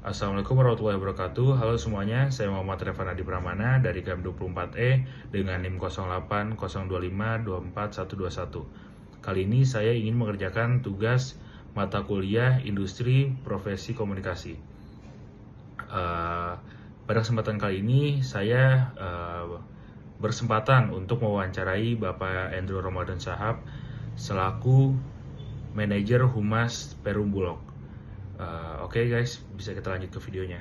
Assalamualaikum warahmatullahi wabarakatuh. Halo semuanya, saya Muhammad Revan Adi Pramana dari KM24E dengan NIM 0802524121. Kali ini saya ingin mengerjakan tugas mata kuliah Industri Profesi Komunikasi. Pada kesempatan kali ini saya bersempatan untuk mewawancarai Bapak Andrew Ramadan Shahab selaku manajer Humas Perum Bulog. Oke guys, bisa kita lanjut ke videonya.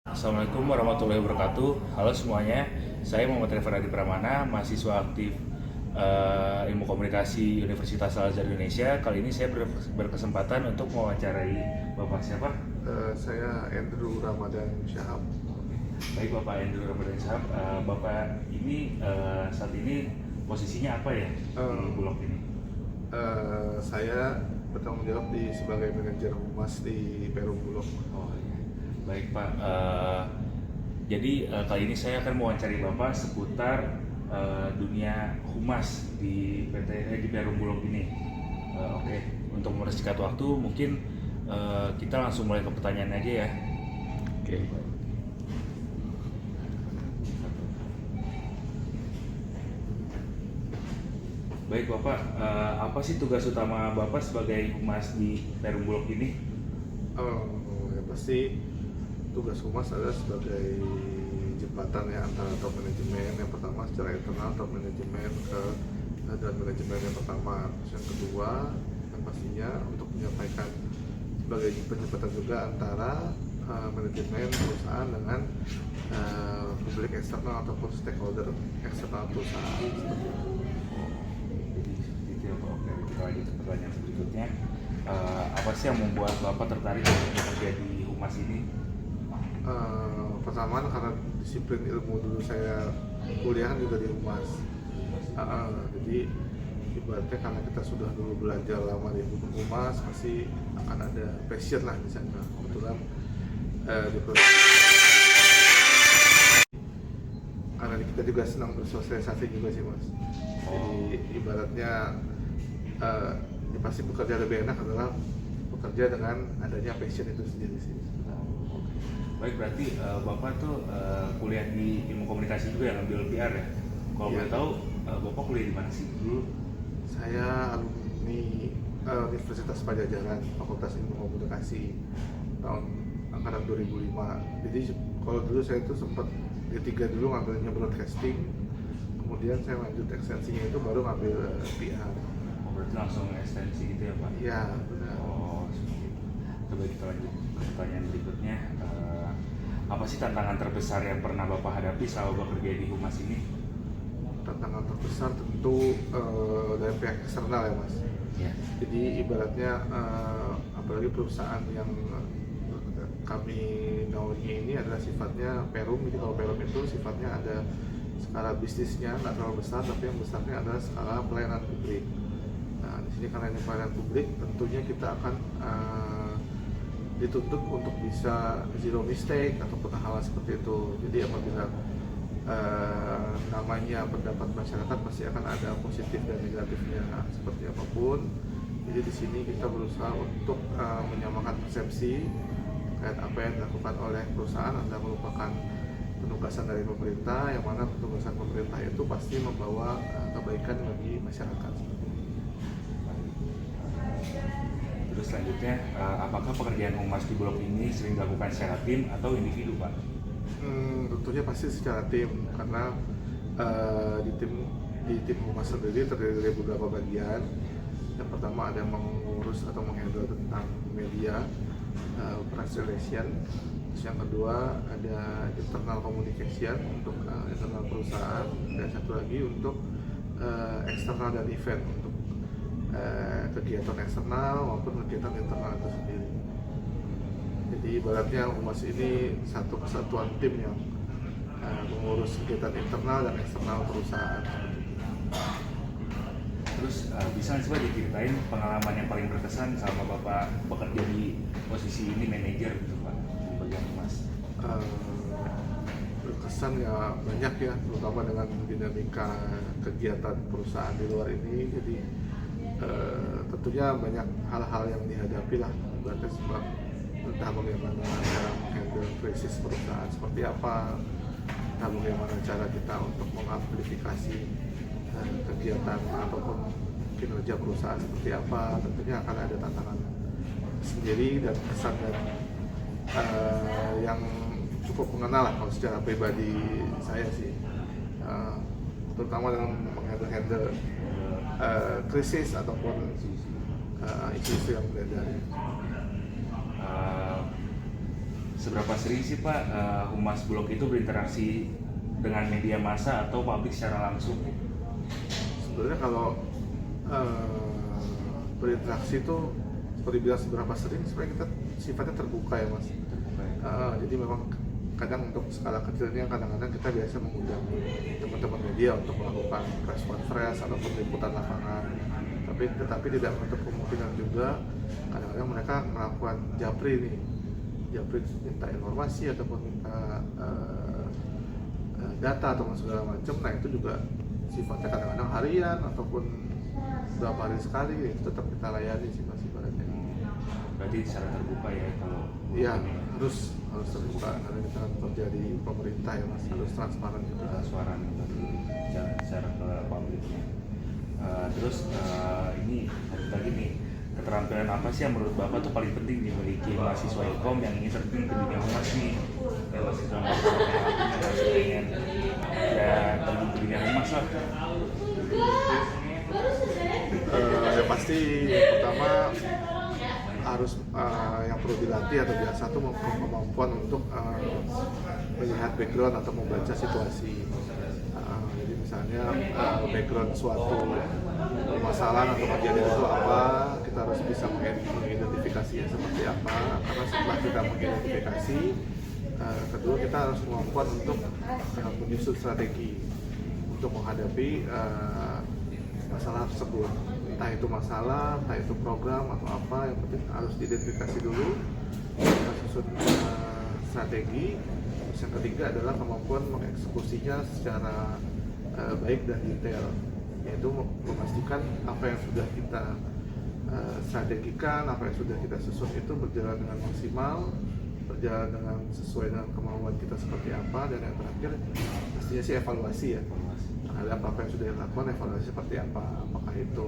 Assalamualaikum warahmatullahi wabarakatuh. Halo semuanya, saya Muhammad Revan Adi Pramana, mahasiswa aktif Ilmu Komunikasi Universitas Al-Azhar Indonesia. Kali ini saya berkesempatan untuk mewawancarai Bapak siapa? Saya Andrew Ramadan Shahab. Baik Bapak Andrew Ramadan Shahab, Bapak ini saat ini posisinya apa ya di Bulog ini? Saya bertanggung jawab sebagai manajer humas di Perum Bulog. Oh iya. Baik Pak, jadi kali ini saya akan mewawancari Bapak seputar dunia humas di di Perum Bulog ini. Oke, untuk mempersingkat waktu mungkin kita langsung mulai ke pertanyaan aja ya. Oke. Baik Bapak, apa sih tugas utama Bapak sebagai humas di Perum Bulog ini? Ya pasti tugas humas adalah sebagai jembatan ya antara top manajemen yang pertama secara internal, top manajemen dan manajemen yang pertama. Terus yang kedua yang pastinya untuk menyampaikan sebagai penjembatan juga antara manajemen perusahaan dengan publik eksternal ataupun stakeholder eksternal perusahaan seperti itu. Kita lanjut ke pertanyaan berikutnya. Apa sih yang membuat Bapak tertarik untuk bekerja di humas ini? Pertama karena disiplin ilmu dulu saya kuliah juga di humas. Jadi ibaratnya karena kita sudah dulu belajar lama di humas, pasti akan ada passion lah di sana. Kebetulan di karena kita juga senang bersosialisasi juga sih mas. Jadi ibaratnya ya pasti bekerja lebih enak adalah bekerja dengan adanya passion itu sendiri sih. Baik, berarti Bapak tuh kuliah di ilmu komunikasi juga yang ambil PR ya? Kalau boleh tahu, Bapak kuliah di mana sih dulu? Saya alumni Universitas Padjadjaran, Fakultas Ilmu Komunikasi tahun angkatan 2005. Jadi kalau dulu saya itu sempat D3 dulu ngambilnya broadcasting, kemudian saya lanjut ekstensinya itu baru ngambil PR. Berarti langsung ekstensi gitu ya Pak? Iya, benar. Oh, seperti itu. Coba kita lanjut ke pertanyaan berikutnya. Apa sih tantangan terbesar yang pernah Bapak hadapi selama bekerja di humas ini? Tantangan terbesar tentu dari pihak eksternal ya mas. Ya. Jadi ibaratnya apalagi perusahaan yang kami naungi ini adalah sifatnya Perum. Jadi kalau Perum itu sifatnya ada skala bisnisnya nggak terlalu besar, tapi yang besarnya adalah skala pelayanan publik. Nah, di sini karena ini pelayanan publik, tentunya kita akan dituntut untuk bisa zero mistake ataupun hal seperti itu. Jadi apabila namanya pendapat masyarakat pasti akan ada positif dan negatifnya seperti apapun. Jadi di sini kita berusaha untuk menyamakan persepsi terkait apa yang dilakukan oleh perusahaan adalah merupakan penugasan dari pemerintah, yang mana penugasan pemerintah itu pasti membawa kebaikan bagi masyarakat. Terus selanjutnya, apakah pekerjaan humas di Bulog ini sering dilakukan secara tim atau individu Pak? Tentunya pasti secara tim, karena di tim humas sendiri terdiri dari beberapa bagian. Yang pertama ada mengurus atau menghandle tentang media, press relation. Terus yang kedua ada internal communication untuk internal perusahaan, dan satu lagi untuk eksternal dan event untuk kegiatan eksternal maupun kegiatan internal itu sendiri. Jadi ibaratnya humas ini satu kesatuan tim yang mengurus kegiatan internal dan eksternal perusahaan. Terus bisa nggak sih Pak diceritain pengalaman yang paling berkesan sama Bapak bekerja di posisi ini manajer gitu Pak di bagian humas? Berkesan ya banyak ya, terutama dengan dinamika kegiatan perusahaan di luar ini. Jadi tentunya banyak hal-hal yang dihadapi lah, berarti sebab entah bagaimana cara menghandle krisis perusahaan seperti apa, entah bagaimana cara kita untuk mengamplifikasi kegiatan ataupun kinerja perusahaan seperti apa. Tentunya akan ada tantangan sendiri dan kesan dan yang cukup mengenal lah kalau secara pribadi saya sih, terutama dalam menghandle krisis ataupun isu-isu yang beredar. Seberapa sering sih Pak Humas Bulog itu berinteraksi dengan media massa atau publik secara langsung? Sebenarnya kalau berinteraksi itu seperti bilang seberapa sering, sebenarnya kita sifatnya terbuka ya Mas. Jadi memang kadang untuk skala kecilnya kadang-kadang kita biasa mengundang teman-teman media untuk melakukan press conference ataupun liputan lapangan. Tetapi tidak menutup kemungkinan juga kadang-kadang mereka melakukan japri minta informasi ataupun minta data ataupun segala macam. Nah itu juga sifatnya kadang-kadang harian ataupun beberapa hari sekali, itu tetap kita layani sifat-sifatnya. Berarti secara terbuka ya kalau? Iya, harus terbuka karena kita kan kerja di pemerintah ya Mas, harus transparan juga. Transparan secara ke publiknya. Terus ini satu lagi nih, keterampilan apa sih yang menurut Bapak tuh paling penting dimiliki mahasiswa Ilkom yang ingin terjun ke dunia humas nih? Kayak mahasiswa yang pengen terjun ke dunia humas lah. Yang pasti pertama harus yang perlu dilatih atau biasa tuh kemampuan untuk melihat background atau membaca situasi. Jadi misalnya background suatu permasalahan atau kejadian itu apa, kita harus bisa mengidentifikasinya seperti apa. Karena setelah kita mengidentifikasi, kedua kita harus kemampuan untuk menyusun strategi untuk menghadapi masalah tersebut. Entah itu masalah, entah itu program atau apa, yang penting harus diidentifikasi dulu, kita susun strategi. Terus yang ketiga adalah kemampuan mengeksekusinya secara baik dan detail, yaitu memastikan apa yang sudah kita strategikan, apa yang sudah kita susun itu berjalan dengan maksimal, berjalan dengan sesuai dengan kemauan kita seperti apa. Dan yang terakhir pastinya sih evaluasi ya, terhadap apa yang sudah dilakukan, evaluasi seperti apa, apakah itu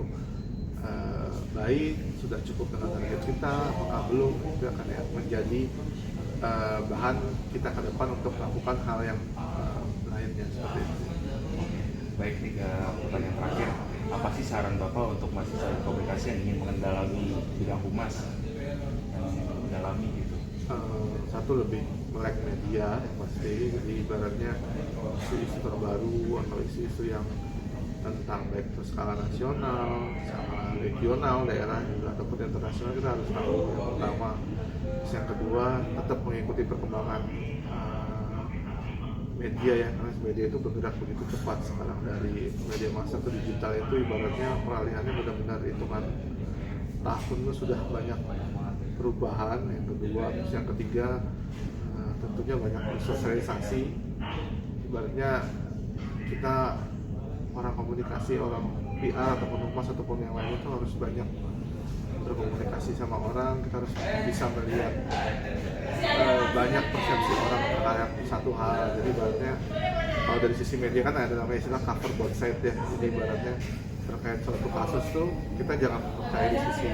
baik, sudah cukup dengan target kita, apakah belum, itu akan menjadi bahan kita ke depan untuk melakukan hal yang lainnya seperti itu. Baik nih, pertanyaan terakhir, apa sih saran Bapak untuk mahasiswa komunikasi yang ingin mendalami bidang humas, yang mendalami gitu? Satu, lebih melek media yang pasti, jadi ibaratnya isu-isu terbaru atau isu-isu yang tentang baik itu skala nasional, skala regional, daerah juga ataupun internasional, kita harus tahu yang pertama. Terus yang kedua, tetap mengikuti perkembangan media ya, karena media itu bergerak begitu cepat sekarang, dari media massa ke digital itu ibaratnya peralihannya benar-benar hitungan tahun itu sudah banyak perubahan. Yang kedua, terus yang ketiga tentunya banyak sosialisasi. Ibaratnya kita orang komunikasi, orang PR ataupun humas ataupun yang lain itu harus banyak berkomunikasi sama orang. Kita harus bisa melihat banyak persepsi orang terhadap satu hal. Jadi ibaratnya kalau dari sisi media kan ada namanya istilah cover both side ya. Jadi ibaratnya terkait suatu kasus tuh kita jangan percaya di sisi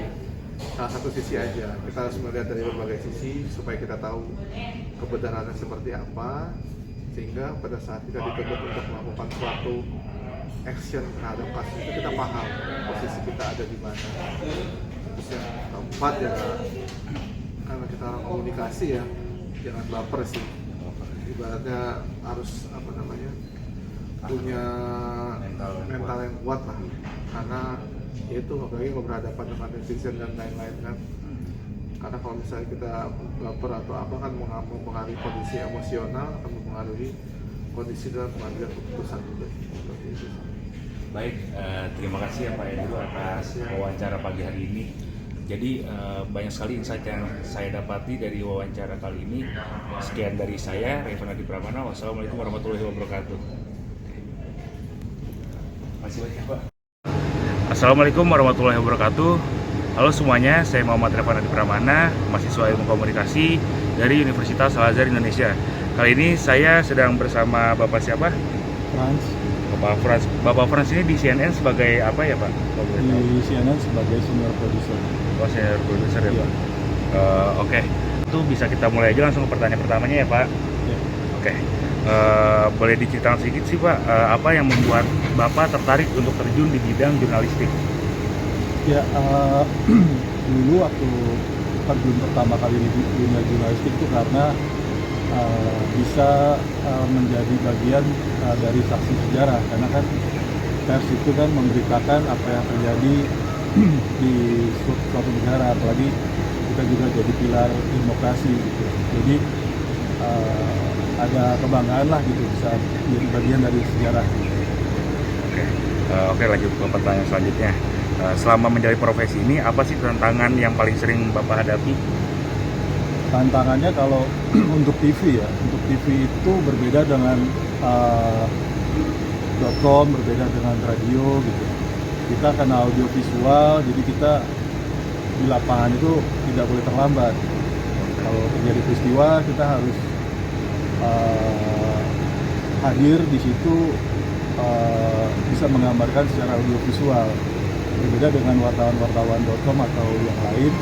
salah satu sisi aja. Kita harus melihat dari berbagai sisi supaya kita tahu kebenarannya seperti apa, sehingga pada saat kita dituntut untuk melakukan suatu action terhadap kasus itu kita paham posisi kita ada di mana. Terus yang keempat ya, karena kita orang komunikasi ya, jangan baper sih. Ibaratnya harus punya mental yang kuat lah, karena itu apalagi kalau berhadapan dengan netizen dan lain-lain kan. Karena kalau misalnya kita baper atau apa kan mempengaruhi kondisi emosional, akan mempengaruhi kondisi dalam pengambilan keputusan juga. Seperti itu. Baik, terima kasih ya Pak Hendro atas wawancara pagi hari ini. Jadi banyak sekali insight yang saya dapati dari wawancara kali ini. Sekian dari saya, Revan Adi Pramana. Wassalamualaikum warahmatullahi wabarakatuh. Masih banyak Pak. Assalamualaikum warahmatullahi wabarakatuh. Halo semuanya, saya Muhammad Revan Adi Pramana, mahasiswa Ilmu Komunikasi dari Universitas Al-Azhar Indonesia. Kali ini saya sedang bersama Bapak siapa? Frans. Bapak Frans ini di CNN sebagai apa ya Pak? Di CNN sebagai senior producer. Oh, senior producer ya Pak? Oke, itu bisa kita mulai aja langsung ke pertanyaan pertamanya ya Pak? Ya. Oke, boleh diceritakan sedikit sih Pak, apa yang membuat Bapak tertarik untuk terjun di bidang jurnalistik? Ya, dulu waktu terjun pertama kali di dunia jurnalistik itu karena bisa menjadi bagian dari saksi sejarah, karena kan pers itu kan memberitakan apa yang terjadi di suatu negara, apalagi kita juga jadi pilar demokrasi gitu. Jadi ada kebanggaan lah gitu bisa jadi bagian dari sejarah. Oke, lanjut ke pertanyaan selanjutnya. Selama menjalani profesi ini, apa sih tantangan yang paling sering Bapak hadapi? Tantangannya kalau untuk TV ya, untuk TV itu berbeda dengan .com, berbeda dengan radio gitu. Kita karena audio visual, jadi kita di lapangan itu tidak boleh terlambat. Kalau terjadi peristiwa, kita harus hadir di situ, bisa menggambarkan secara audio visual. Berbeda dengan wartawan.com atau yang lain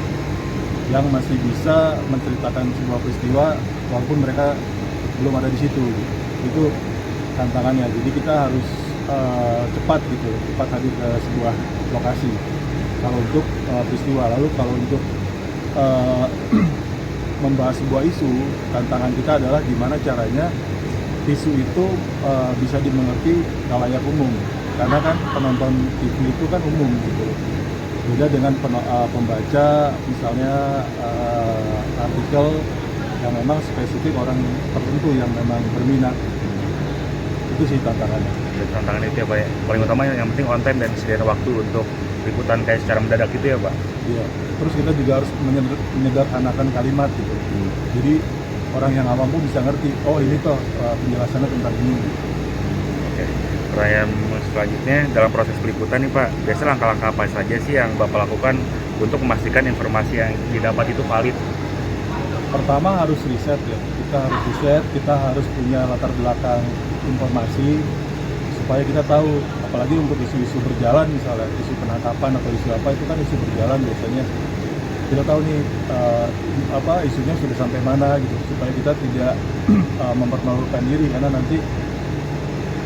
yang masih bisa menceritakan sebuah peristiwa walaupun mereka belum ada di situ. Itu tantangannya. Jadi kita harus cepat hadir ke sebuah lokasi. Kalau untuk peristiwa, lalu kalau untuk membahas sebuah isu, tantangan kita adalah gimana caranya isu itu bisa dimengerti khalayak umum. Karena kan penonton TV itu kan umum gitu. Beda dengan pembaca misalnya artikel yang memang spesifik orang tertentu yang memang berminat. Itu sih tantangannya. Tantangan itu ya Pak ya. Paling utama yang penting on time dan sediakan waktu untuk liputan kayak secara mendadak gitu ya Pak. Iya. Terus kita juga harus menyederhanakan kalimat gitu. Jadi orang yang awam pun bisa ngerti, oh ini toh penjelasannya tentang ini. Oke. Pertanyaan selanjutnya, dalam proses peliputan nih Pak, biasa langkah-langkah apa saja sih yang Bapak lakukan untuk memastikan informasi yang didapat itu valid? Pertama harus riset ya, kita harus punya latar belakang informasi supaya kita tahu, apalagi untuk isu-isu berjalan misalnya, isu penangkapan atau isu apa itu kan isu berjalan biasanya. Kita tahu nih isunya sudah sampai mana gitu, supaya kita tidak mempermalukan diri karena nanti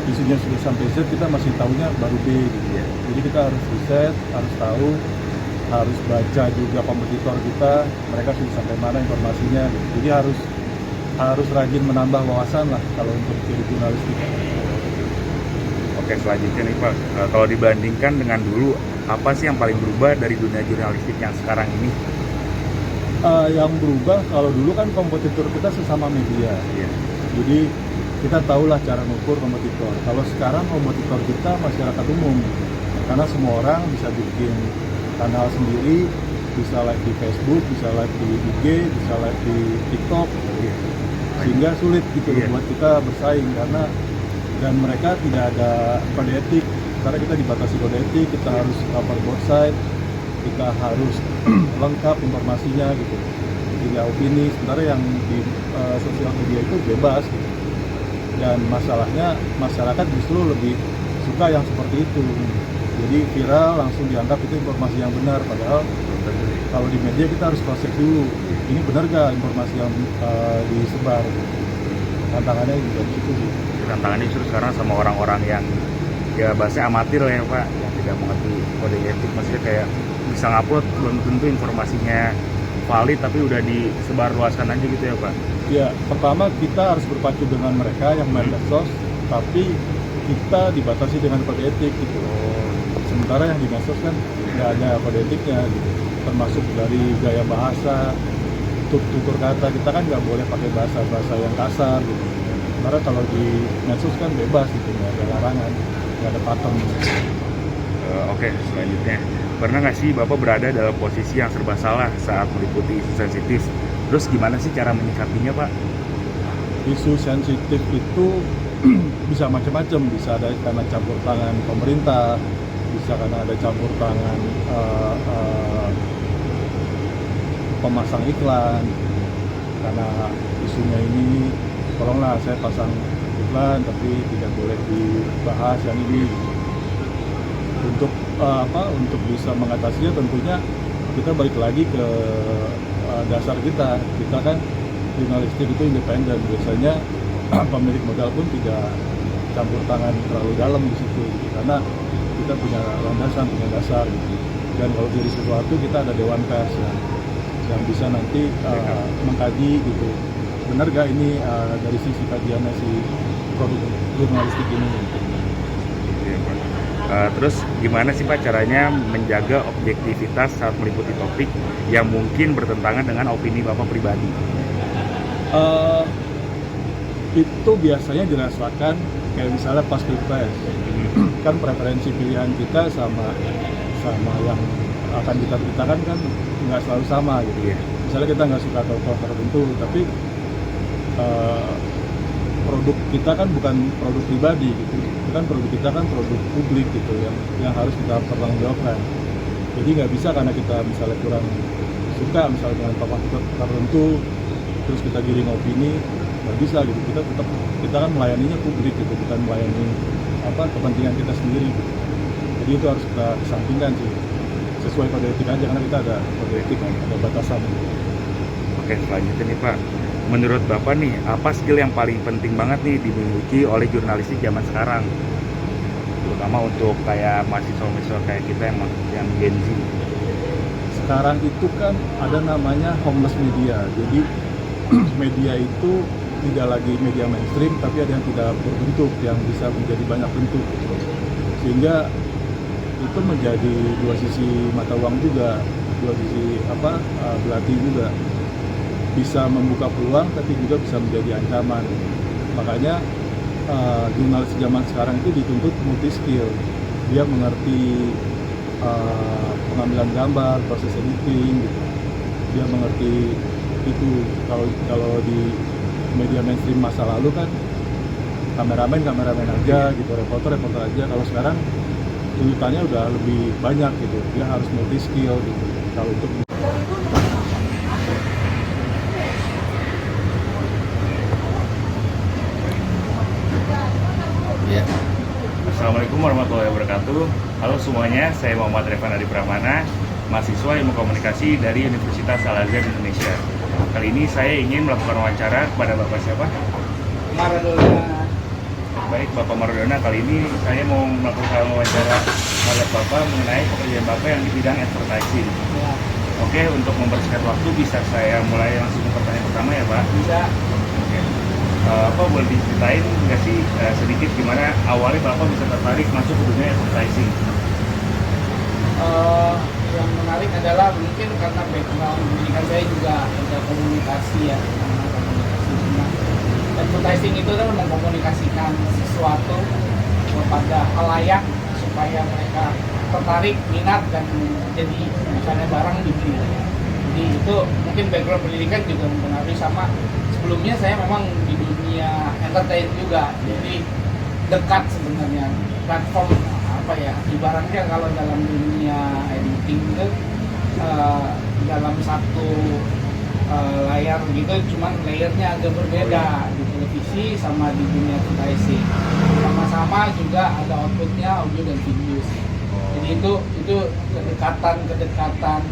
isunya sudah sampai Z, kita masih tahunya baru B gitu ya. Jadi kita harus riset, harus tahu, harus baca juga kompetitor kita, mereka sudah sampai mana informasinya gitu. Jadi harus rajin menambah wawasan lah kalau untuk jadi jurnalistik. Oke, selanjutnya nih Pak, kalau dibandingkan dengan dulu, apa sih yang paling berubah dari dunia jurnalistik yang sekarang ini? Yang berubah, kalau dulu kan kompetitor kita sesama media. Iya. Jadi kita tahulah cara mengukur kompetitor. Kalau sekarang kompetitor kita masyarakat umum, karena semua orang bisa bikin kanal sendiri, bisa live di Facebook, bisa live di IG, bisa live di TikTok, sehingga sulit gitu buat kita bersaing karena dan mereka tidak ada kode etik, karena kita dibatasi kode etik, kita harus cover both side, kita harus lengkap informasinya gitu, tidak opini. Sementara yang di sosial media itu bebas gitu. Dan masalahnya masyarakat justru lebih suka yang seperti itu. Jadi viral langsung dianggap itu informasi yang benar, padahal kalau di media kita harus cross check dulu. Ini benar gak informasi yang disebar? Tantangannya juga di situ sih. Tantangannya justru sekarang sama orang-orang yang ya bahasa amatir lah ya Pak, yang tidak mengerti kode etik, maksudnya kayak bisa ngupload belum tentu informasinya valid tapi udah disebar luaskan aja gitu ya Pak. Ya, pertama kita harus berpacu dengan mereka yang main medsos, tapi kita dibatasi dengan kode etik gitu. Sementara yang di medsos kan nggak ada kode etiknya gitu. Termasuk dari gaya bahasa, tutur kata, kita kan nggak boleh pakai bahasa yang kasar gitu. Sementara kalau di medsos kan bebas gitu, nggak ada larangan, nggak ada pakem. Oke, selanjutnya, pernah nggak sih Bapak berada dalam posisi yang serba salah saat meliputi isu sensitif? Terus gimana sih cara menyikapinya Pak? Isu sensitif itu bisa macam-macam, bisa ada karena campur tangan pemerintah, bisa karena ada campur tangan pemasang iklan, karena isunya ini tolonglah saya pasang iklan tapi tidak boleh dibahas yang ini. Untuk untuk bisa mengatasinya tentunya kita balik lagi ke dasar kita kan jurnalistik itu independen, biasanya pemilik modal pun tidak campur tangan terlalu dalam di situ gitu. Karena kita punya landasan, punya dasar gitu. Dan kalau dari sesuatu kita ada dewan pers yang bisa nanti mengkaji gitu, benar gak ini dari sisi kajiannya si produk jurnalistik ini gitu. Terus gimana sih Pak caranya menjaga objektivitas saat meliputi topik yang mungkin bertentangan dengan opini Bapak pribadi? Itu biasanya dirasakan kayak misalnya pas pilpres, kan preferensi pilihan kita sama yang akan kita beritakan kan nggak selalu sama gitu. Yeah. Misalnya kita nggak suka tokoh tertentu, tapi produk kita kan bukan produk pribadi gitu, kan produk kita kan produk publik gitu yang harus kita pertanggungjawabkan. Jadi nggak bisa karena kita misalnya kurang suka misalnya dengan tokoh tertentu terus kita giring opini, nggak bisa gitu. Kita kan melayaninya publik gitu, bukan melayani kepentingan kita sendiri gitu. Jadi itu harus kita kesampingkan sih, sesuai kode etik aja, karena kita ada kode etik, ada batasan gitu. Oke, selanjutnya nih Pak, menurut Bapak nih, apa skill yang paling penting banget nih dimiliki oleh jurnalistik zaman sekarang? Terutama untuk kayak mahasiswa-mahasiswa kayak kita yang Gen Z. Sekarang itu kan ada namanya homeless media, jadi media itu tidak lagi media mainstream, tapi ada yang tidak berbentuk, yang bisa menjadi banyak bentuk gitu. Sehingga itu menjadi dua sisi mata uang juga, dua sisi belati juga. Bisa membuka peluang tapi juga bisa menjadi ancaman. Makanya jurnalis zaman sekarang itu dituntut multi skill. Dia mengerti pengambilan gambar, proses editing gitu. Dia mengerti itu. Kalau di media mainstream masa lalu kan kameramen aja gitu, reporter aja. Kalau sekarang tuntutannya udah lebih banyak gitu. Dia harus multi skill gitu. Kalau untuk Assalamualaikum warahmatullahi wabarakatuh. Halo semuanya, saya Muhammad Revan Adi Pramana, mahasiswa Ilmu Komunikasi dari Universitas Al-Azhar Indonesia. Kali ini saya ingin melakukan wawancara kepada Bapak siapa? Maradona. Baik, Bapak Maradona, kali ini saya mau melakukan wawancara terhadap Bapak mengenai pekerjaan Bapak yang di bidang advertising. Ya, Oke, untuk mempersingkat waktu bisa saya mulai langsung ke pertanyaan pertama ya Pak? bisa. Oke. Bapak boleh diceritain nggak sih sedikit gimana awalnya Bapak bisa tertarik masuk ke dunia advertising? Yang menarik adalah mungkin karena background pendidikan saya juga ada komunikasi ya, karena komunikasi. Nah, advertising itu kan mengkomunikasikan sesuatu kepada halayak supaya mereka tertarik, minat dan jadi misalnya barang dibeli. Jadi itu mungkin background pendidikan juga mempengaruhi. Sama sebelumnya saya memang di dunia entertain juga, jadi dekat sebenarnya platform ibaratnya kalau dalam dunia editing itu dalam satu layar gitu, cuman layernya agak berbeda di televisi sama di dunia advertising. Sama-sama juga ada outputnya audio dan video sih. Jadi itu kedekatan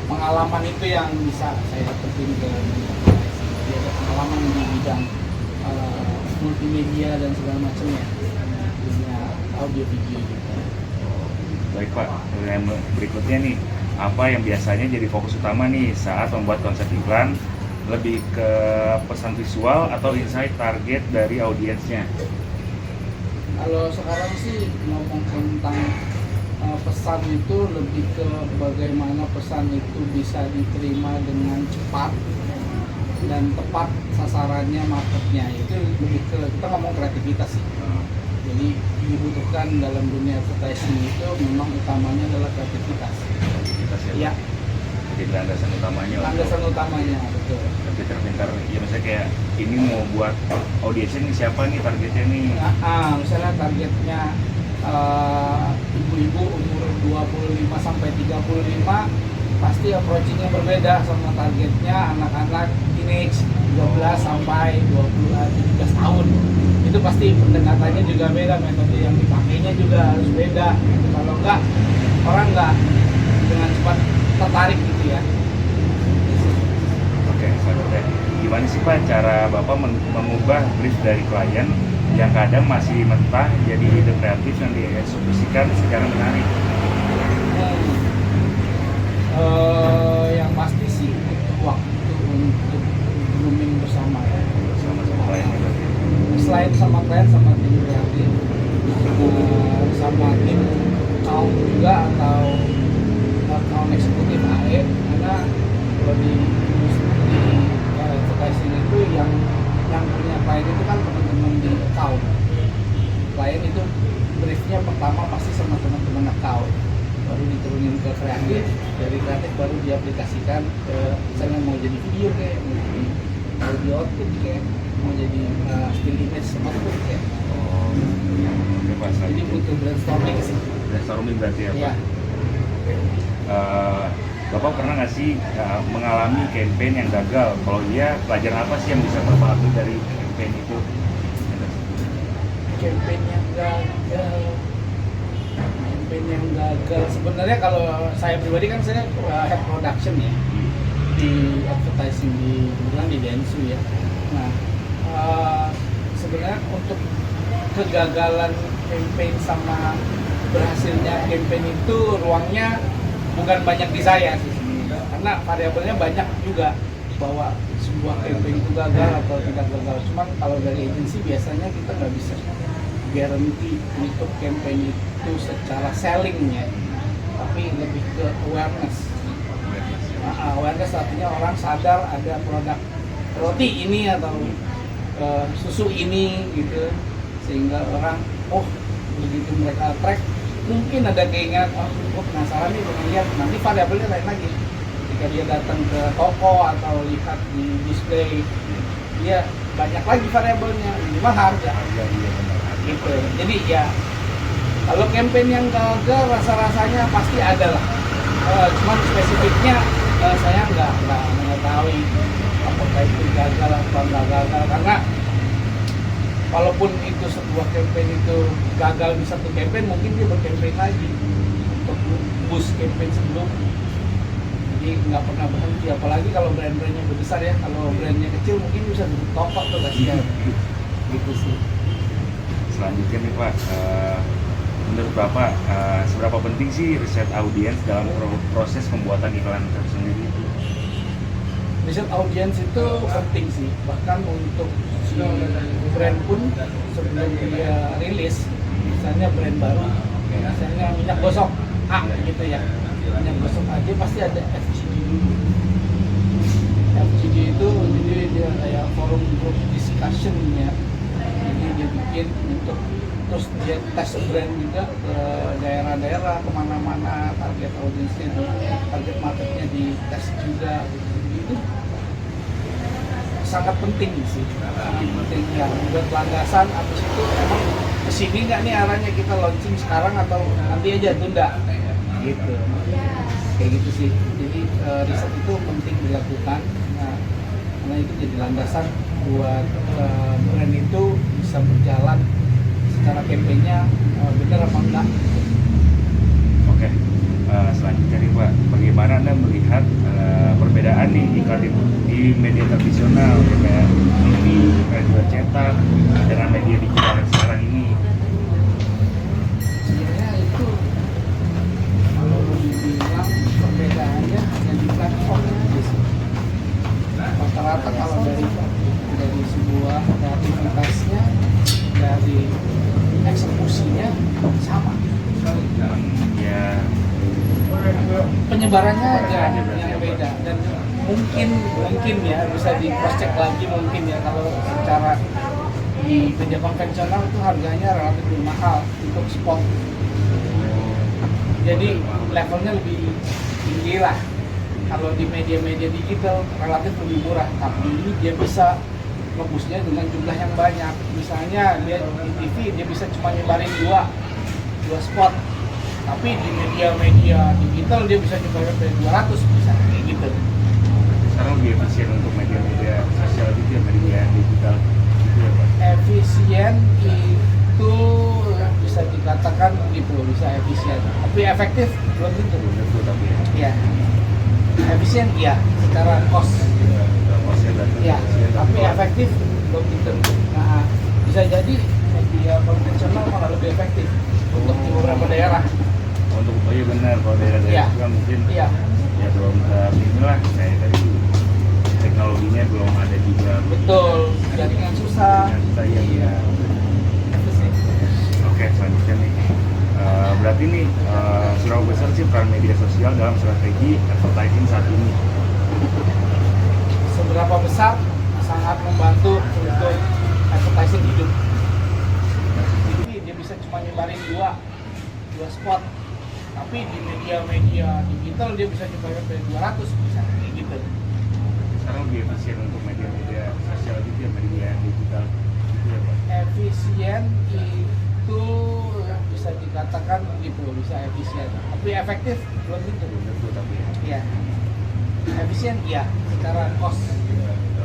pengalaman itu yang bisa saya dapetin dalam advertising. Jadi ada pengalaman di bidang multimedia dan segala macamnya, dunia audio video gitu. Baik Pak, yang berikutnya nih, apa yang biasanya jadi fokus utama nih saat membuat konsep iklan? Lebih ke pesan visual atau insight target dari audiensnya? Kalau sekarang sih ngomong tentang pesan itu lebih ke bagaimana pesan itu bisa diterima dengan cepat dan tepat sasarannya, marketnya. Itu lebih ke kita ngomong kreativitas sih. Jadi dibutuhkan dalam dunia advertising itu memang utamanya adalah kreativitas. Ya. Ya. Jadi landasan utamanya. Landasan utamanya, betul. Pintar-pintar, ya misalnya kayak ini mau buat audiensnya nih siapa nih targetnya nih? Misalnya targetnya ibu-ibu umur 25 sampai 35 pasti approaching-nya berbeda sama targetnya anak-anak teenage 12 sampai 17 tahun. Itu pasti pendekatannya juga beda, metode yang dipakainya juga harus beda gitu. Kalau enggak, orang enggak dengan cepat tertarik gitu ya. Oke, selanjutnya gimana sih Pak cara Bapak mengubah brief dari klien yang kadang masih mentah jadi ide kreatif yang dieksekusikan secara menarik? Yang pasti sih butuh waktu untuk grooming bersama ya. Sama-sama kliennya berarti. Selain sama klien, sama tim kreatif, sama tim account juga atau account eksekutif AE, karena kalau di advertising itu yang punya klien itu kan teman-teman di account. Klien itu briefnya pertama pasti sama teman-teman account, baru diturunin ke kreatif, dari kreatif baru diaplikasikan ke misalnya mau jadi video kayak, mau jadi output kayak, mau jadi still image output kayak. Oh, oke Pak. Jadi butuh brainstorming sih. Brainstorming berarti ya Pak? Iya. Oke. Bapak pernah nggak sih mengalami campaign yang gagal? Kalau iya, pelajaran apa sih yang bisa Bapak ambil dari campaign itu? Campaign yang gagal sebenarnya kalau saya pribadi kan saya head production ya di advertising di Dentsu ya. Nah sebenarnya untuk kegagalan campaign sama berhasilnya campaign itu ruangnya bukan banyak di saya sih sebenarnya, karena variabelnya banyak juga bahwa sebuah campaign itu gagal atau tidak gagal. Cuman kalau dari agensi biasanya kita nggak bisa guarantee untuk campaign itu secara sellingnya, tapi lebih ke awareness. Awareness artinya orang sadar ada produk roti ini atau susu ini gitu, sehingga orang begitu mereka track mungkin ada keinginan penasaran nih pengen lihat, nanti variabelnya lain lagi. Ketika dia datang ke toko atau lihat di display, dia banyak lagi variabelnya, minimal harga gitu. Jadi ya kalau campaign yang gagal rasa-rasanya pasti ada lah, cuman spesifiknya saya nggak mengetahui apakah itu gagal atau nggak gagal, karena walaupun itu sebuah campaign itu gagal di satu campaign, mungkin dia bercampaign lagi untuk boost campaign sebelumnya. Jadi nggak pernah berhenti, apalagi kalau brand-brandnya besar ya. Kalau brandnya kecil mungkin bisa tutup toko tuh kasihan. Gitu sih. Selanjutnya nih Pak, menurut Bapak seberapa penting sih riset audiens dalam proses pembuatan iklan itu sendiri? Riset audiens itu penting sih, bahkan untuk si brand pun sebelum dia rilis, misalnya brand baru, misalnya minyak gosok A gitu ya, minyak gosok aja pasti ada FGD dulu. FGD itu jadi dia kayak forum group discussion ya, jadi dia bikin untuk terus dia tes brand juga ke daerah-daerah, kemana-mana target audiensnya, target marketnya di tes juga. Itu sangat penting sih, sangat penting ya, buat landasan habis itu emang kesini nggak nih arahnya, kita launching sekarang atau nanti aja tunda gitu, kayak gitu sih. Jadi riset itu penting dilakukan, karena itu jadi landasan buat brand itu bisa berjalan secara campaignnya benar apa enggak. Oke. Selanjutnya nih Pak, bagaimana Anda melihat perbedaan nih iklan di media tradisional kayak TV, radio cetak dengan media digital sekarang ini? Sebenarnya itu kalau dibilang perbedaannya hanya di platformnya aja sih. Rata-rata kalau dari sebuah kreativitasnya, dari eksekusinya sama. Ya, penyebarannya aja yang beda, dan mungkin ya bisa di cross check lagi mungkin ya, kalau secara di media konvensional itu harganya relatif lebih mahal untuk spot, jadi levelnya lebih tinggi lah. Kalau di media-media digital relatif lebih murah, tapi dia bisa ngebusnya dengan jumlah yang banyak. Misalnya dia di TV dia bisa cuma nyebarin dua spot Tapi di media-media digital dia bisa nyumbang sampai 200 bisa kayak gitu. Sekarang lebih efisien untuk media-media sosial gitu ya, media digital gitu ya Pak. Efisien itu bisa dikatakan gitu, bisa efisien. Tapi efektif belum tentu. Tentu tapi ya. Ya. Efisien iya, secara cost. Kosnya berarti Ya, efisien, tapi kalau- efektif belum tentu. Nah, bisa jadi media konvensional malah lebih efektif untuk di beberapa daerah. untuk oh iya benar kalau daerah-daerah Iya. itu kan mungkin Iya, ya belum inilah kayak tadi teknologinya belum ada juga. betul. Jaringan susah. Yang kita iya. Iya. Itu sih. Oke, selanjutnya nih. Berarti nih seberapa besar sih peran media sosial dalam strategi advertising saat ini? Seberapa besar sangat membantu untuk advertising hidup. Jadi dia bisa cuma nyebarin dua spot, tapi di media-media digital dia bisa nyebarin sampai 200 bisa kayak gitu. Sekarang lebih efisien untuk media-media sosial gitu ya, media digital gitu ya Pak. Efisien itu bisa dikatakan gitu, bisa efisien. Tapi efektif belum tentu. Tentu tapi ya. Iya. Efisien iya, secara cost.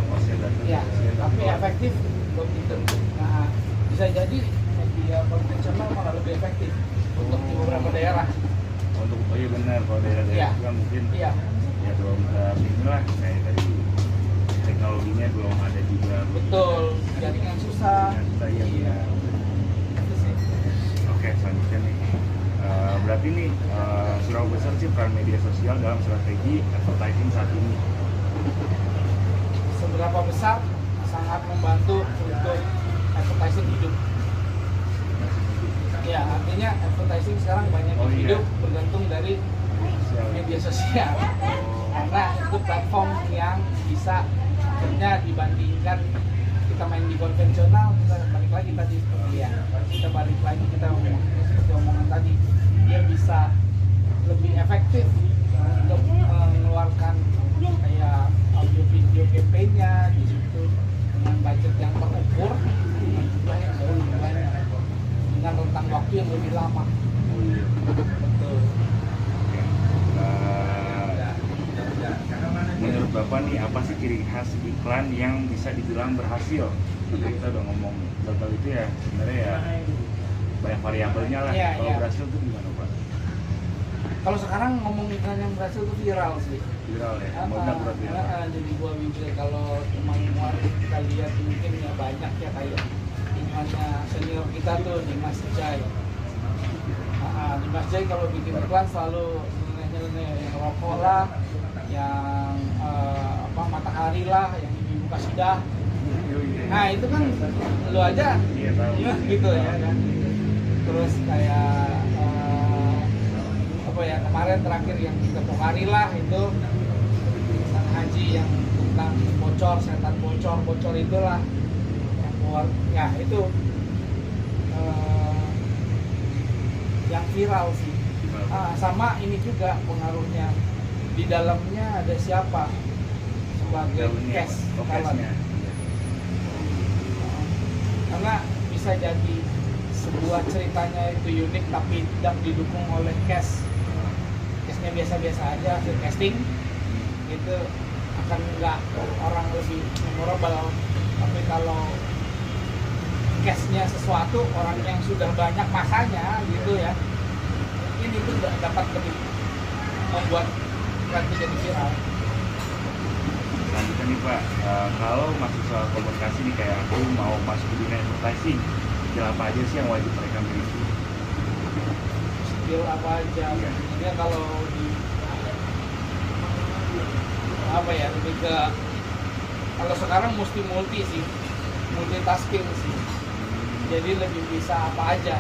Kosnya berarti Ya, efisien, tapi kalau- efektif belum tentu. Nah, bisa jadi media konvensional malah lebih efektif untuk di beberapa daerah. untuk oh iya benar kalau daerah-daerah Iya. itu kan mungkin Iya, ya belum inilah kayak tadi teknologinya belum ada juga. betul. Jaringan susah. Yang kita iya. Itu sih. Oke, selanjutnya nih. Berarti nih seberapa besar sih peran media sosial dalam strategi advertising saat ini? Seberapa besar sangat membantu untuk advertising hidup. Ya, artinya advertising sekarang banyak Oh, yang iya. hidup bergantung dari media sosial. Karena itu platform yang bisa sebenarnya dibandingkan kita main di konvensional, kita balik lagi tadi seperti ya, kita balik lagi kita ngomong seperti omongan tadi, dia bisa lebih efektif untuk mengeluarkan kayak audio video campaign-nya di situ dengan budget yang terukur, dengan jumlah yang jauh lebih banyak, dengan rentang waktu yang lebih lama. Oh iya. Betul. Oke. Menurut Bapak nih apa sih ciri khas iklan yang bisa dibilang berhasil? Tadi kita udah ngomong gagal itu ya sebenarnya ya banyak variabelnya lah. Iya, Kalau iya. berhasil tuh gimana Pak? Kalau sekarang ngomong iklan yang berhasil itu viral sih. Viral ya, meledak berarti ya. Jadi gua mikir kalau kemarin kita lihat mungkin ya banyak ya kayak iklannya senior kita tuh Dimas Jai. Dimas Jai kalau bikin iklan selalu nyeleneh yang rokok lah, yang matahari lah, yang ibu kasidah. Nah itu kan lu aja Iya tahu. gitu ya kan. Terus kayak kemarin terakhir yang kita Pokari lah itu tentang haji yang tentang setan bocor itulah yang keluar ya itu yang viral sih. Sama ini juga pengaruhnya di dalamnya ada siapa sebagai Daunnya, cast oh, talent. castnya. Karena bisa jadi sebuah ceritanya itu unik tapi tidak didukung oleh castnya biasa-biasa aja, hasil casting itu akan nggak orang lebih memorable. Tapi kalau castnya sesuatu orang yang sudah banyak masanya gitu ya, mungkin itu nggak dapat lebih membuat iklan itu jadi viral. Selanjutnya nih Pak, kalau masuk soal komunikasi nih kayak aku mau masuk ke dunia advertising, skill apa aja sih yang wajib mereka miliki? Skill apa aja sebenarnya kalau di lebih ke kalau sekarang mesti multitasking sih, jadi lebih bisa apa aja,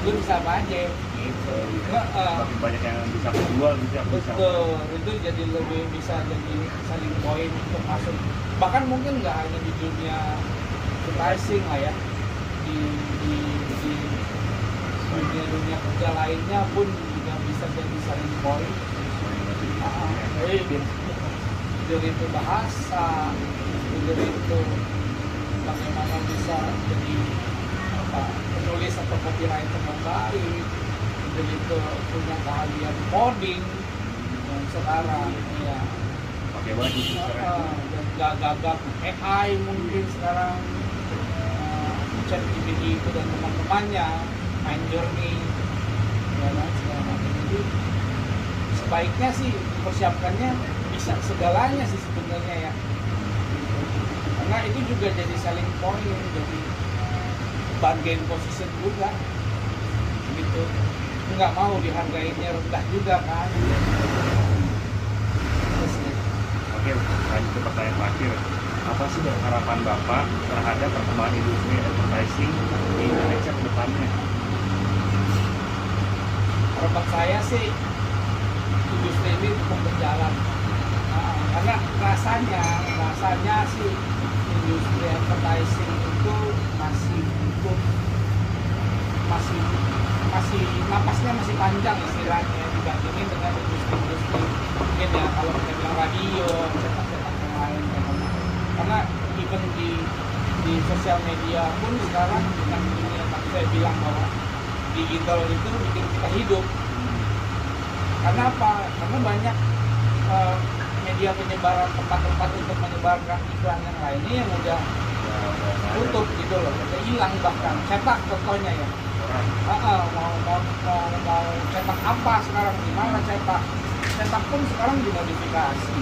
lu bisa apa aja gitu. Makin banyak yang bisa kejual gitu, aku bisa. Betul, itu jadi lebih bisa jadi selling point untuk masuk, bahkan mungkin nggak hanya di dunia advertising lah ya, di dunia kerja lainnya pun juga bisa jadi selling point. Dari itu bahasa, dari itu bagaimana bisa jadi penulis atau copywriter yang baik, begitu punya keahlian coding yang sekarang ya Pakai baju sekarang. gagap AI mungkin sekarang ChatGPT itu dan teman-temannya main Journey ya kan segala macam. Jadi sebaiknya sih persiapkannya bisa segalanya sih sebenarnya ya, karena itu juga jadi selling point, jadi bargain position juga gitu, nggak mau dihargainya rendah juga kan. Terus, Oke, lanjut ke pertanyaan terakhir. Apa sih harapan Bapak terhadap perkembangan industri advertising di Indonesia ke depannya? harapan saya sih industri ini tetap berjalan. Karena rasanya sih industri advertising itu masih napasnya masih panjang istilahnya dibandingin dengan industri mungkin ya kalau kita bilang radio, cetak-cetak yang lain ya. Karena even di sosial media pun sekarang dengan ini yang tadi saya bilang bahwa digital itu bikin kita hidup. Karena apa? Karena banyak media penyebaran tempat-tempat untuk menyebarkan iklan yang lainnya yang udah tutup gitu loh, udah hilang bahkan. Cetak contohnya ya. Mau cetak apa sekarang, gimana cetak pun sekarang dimodifikasi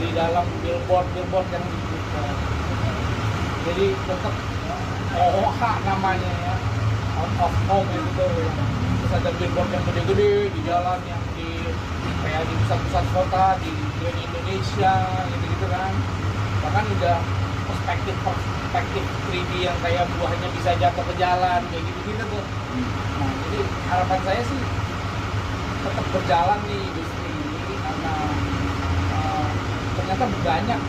di dalam billboard yang dibuka. Jadi tetap OOH namanya ya, out of home itu. Terus ada billboard yang gede-gede di jalan yang kayak di pusat-pusat kota di Indonesia gitu kan. Bahkan udah perspektif 3D yang kayak buahnya bisa jatuh ke jalan kayak gitu tuh. Nah, jadi harapan saya sih tetap berjalan nih industri ini karena ternyata banyak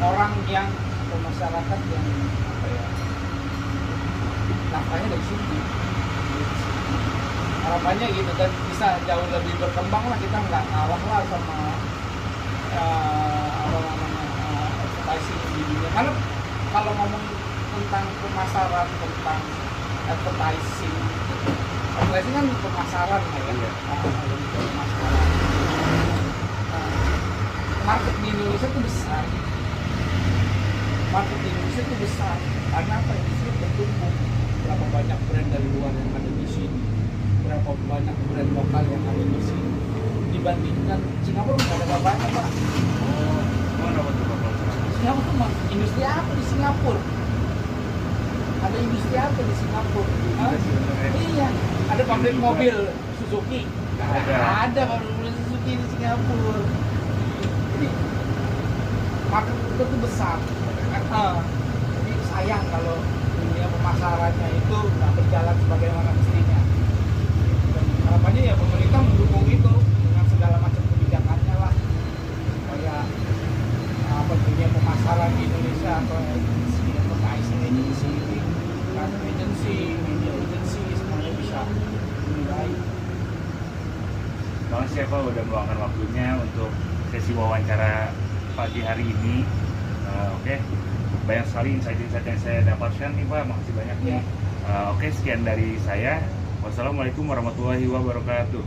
orang yang atau masyarakat yang apa ya nafkahnya dari sini. Harapannya gitu dan bisa jauh lebih berkembang lah, kita nggak ngalah lah sama advertising di dunia. Karena kalau ngomong tentang pemasaran, tentang advertising kan pemasaran ya. Pemasaran. Market di Indonesia itu besar. Karena apa? Industri bertumbuh. Berapa banyak brand dari luar yang ada di sini, berapa banyak brand lokal yang ada di sini. Dibandingkan Singapura nggak ada apa-apa, Pak. Singapura industri apa di Singapura? Ada industri apa di Singapura? Iya, ada pabrik mobil Suzuki. Ada pabrik mobil Suzuki di Singapura. Jadi market itu tuh besar. Jadi sayang kalau dunia pemasarannya itu nggak berjalan sebagaimana mestinya. Dan harapannya ya pemerintah mendukung itu dengan segala macam kebijakannya lah, supaya dunia pemasaran di Indonesia atau agensi, advertising agency, creative agency, media agency semuanya bisa lebih baik. Terima kasih Pak udah meluangkan waktunya untuk sesi wawancara pagi hari ini. Oke, banyak sekali insight-insight yang saya dapatkan nih Pak, makasih banyak nih. Oke, sekian dari saya. Wassalamualaikum warahmatullahi wabarakatuh.